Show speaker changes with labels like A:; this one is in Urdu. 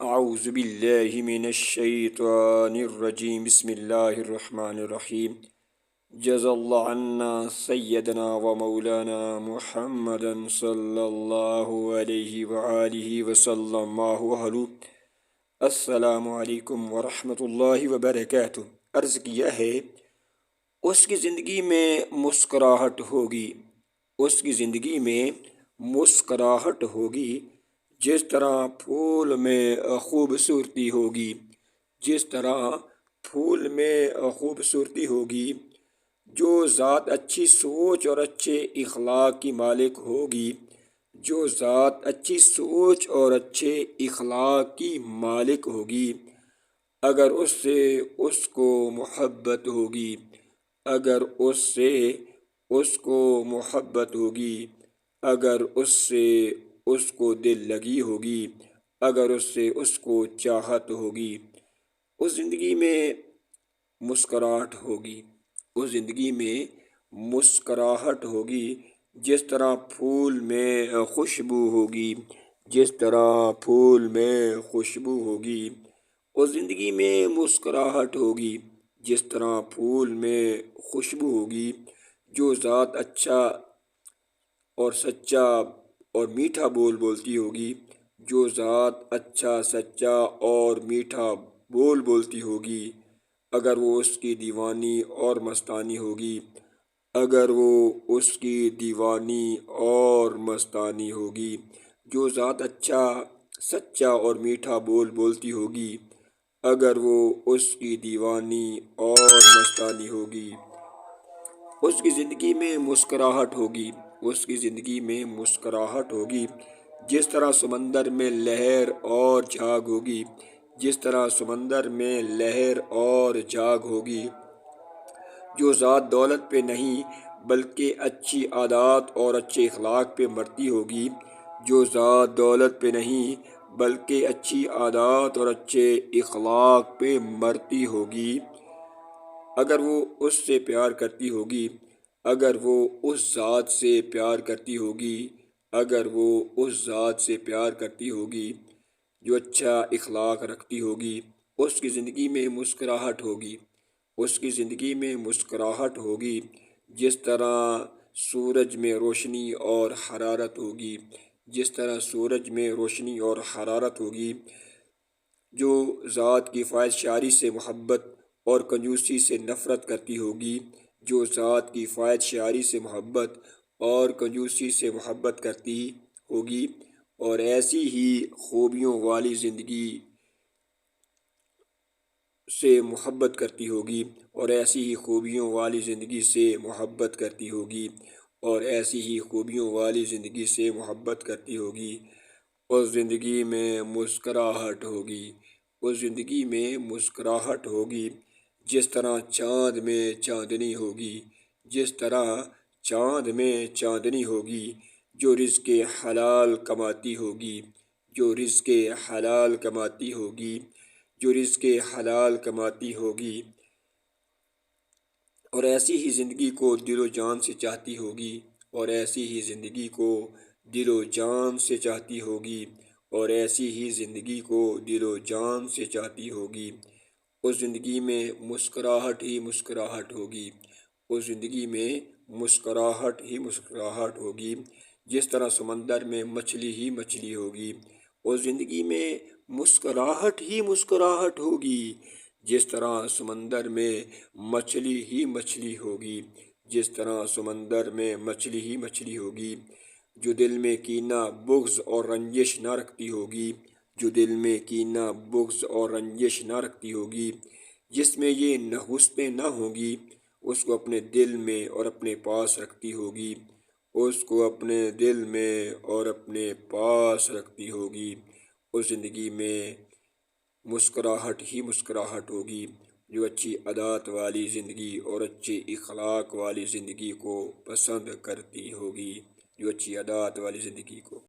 A: اعوذ باللہ من الشیطان الرجیم بسم اللہ الرحمن الرحیم جزا اللہ عنا سیدنا و مولانا محمدا صلی اللہ علیہ وآلہ وسلم السلام علیکم ورحمۃ اللہ وبرکاتہ۔ عرض کیا ہے اس کی زندگی میں مسکراہٹ ہوگی، اس کی زندگی میں مسکراہٹ ہوگی، جس طرح پھول میں خوبصورتی ہوگی، جس طرح پھول میں خوبصورتی ہوگی۔ جو ذات اچھی سوچ اور اچھے اخلاق کی مالک ہوگی، جو ذات اچھی سوچ اور اچھے اخلاق کی مالک ہوگی، اگر اس سے اس کو محبت ہوگی، اگر اس سے اس کو محبت ہوگی، اگر اس سے اس کو دل لگی ہوگی، اگر اس سے اس کو چاہت ہوگی، اس زندگی میں مسکراہٹ ہوگی، اس زندگی میں مسکراہٹ ہوگی، جس طرح پھول میں خوشبو ہوگی، جس طرح پھول میں خوشبو ہوگی، اس زندگی میں مسکراہٹ ہوگی، جس طرح پھول میں خوشبو ہوگی۔ جو ذات اچھا اور سچا اور میٹھا بول بولتی ہوگی، جو ذات اچھا سچا اور میٹھا بول بولتی ہوگی، اگر وہ اس کی دیوانی اور مستانی ہوگی، اگر وہ اس کی دیوانی اور مستانی ہوگی، جو ذات اچھا سچا اور میٹھا بول بولتی ہوگی، اگر وہ اس کی دیوانی اور مستانی ہوگی، اس کی زندگی میں مسکراہٹ ہوگی، اس کی زندگی میں مسکراہٹ ہوگی، جس طرح سمندر میں لہر اور جھاگ ہوگی، جس طرح سمندر میں لہر اور جھاگ ہوگی۔ جو ذات دولت پہ نہیں بلکہ اچھی عادات اور اچھے اخلاق پہ مرتی ہوگی، جو ذات دولت پہ نہیں بلکہ اچھی عادات اور اچھے اخلاق پہ مرتی ہوگی، اگر وہ اس سے پیار کرتی ہوگی، اگر وہ اس ذات سے پیار کرتی ہوگی، اگر وہ اس ذات سے پیار کرتی ہوگی جو اچھا اخلاق رکھتی ہوگی، اس کی زندگی میں مسکراہٹ ہوگی، اس کی زندگی میں مسکراہٹ ہوگی، جس طرح سورج میں روشنی اور حرارت ہوگی، جس طرح سورج میں روشنی اور حرارت ہوگی۔ جو ذات کی فاحشہ سے محبت اور کنجوسی سے نفرت کرتی ہوگی، جو ذات کی فاحشہ سے محبت اور کنجوسی سے محبت کرتی ہوگی اور ایسی ہی خوبیوں والی زندگی سے محبت کرتی ہوگی، اور ایسی ہی خوبیوں والی زندگی سے محبت کرتی ہوگی، اور ایسی ہی خوبیوں والی زندگی سے محبت کرتی ہوگی، اس زندگی میں مسکراہٹ ہوگی، اس زندگی میں مسکراہٹ ہوگی، جس طرح چاند میں چاندنی ہوگی، جس طرح چاند میں چاندنی ہوگی۔ جو رزق حلال کماتی ہوگی، جو رزق حلال کماتی ہوگی، جو رزق حلال کماتی ہوگی، اور ایسی ہی زندگی کو دل و جان سے چاہتی ہوگی، اور ایسی ہی زندگی کو دل و جان سے چاہتی ہوگی، اور ایسی ہی زندگی کو دل و جان سے چاہتی ہوگی، اس زندگی میں مسکراہٹ ہی مسکراہٹ ہوگی، اس زندگی میں مسکراہٹ ہی مسکراہٹ ہوگی، جس طرح سمندر میں مچھلی ہی مچھلی ہوگی، اس زندگی میں مسکراہٹ ہی مسکراہٹ ہوگی، جس طرح سمندر میں مچھلی ہی مچھلی ہوگی، جس طرح سمندر میں مچھلی ہی مچھلی ہوگی۔ جو دل میں کینہ بغض اور رنجش نہ رکھتی ہوگی، جو دل میں کینہ بغض اور رنجش نہ رکھتی ہوگی، جس میں یہ نحوستیں نہ ہوں گی، اس کو اپنے دل میں اور اپنے پاس رکھتی ہوگی، اس کو اپنے دل میں اور اپنے پاس رکھتی ہوگی، اس زندگی میں مسکراہٹ ہی مسکراہٹ ہوگی۔ جو اچھی عادات والی زندگی اور اچھے اخلاق والی زندگی کو پسند کرتی ہوگی، جو اچھی عادات والی زندگی کو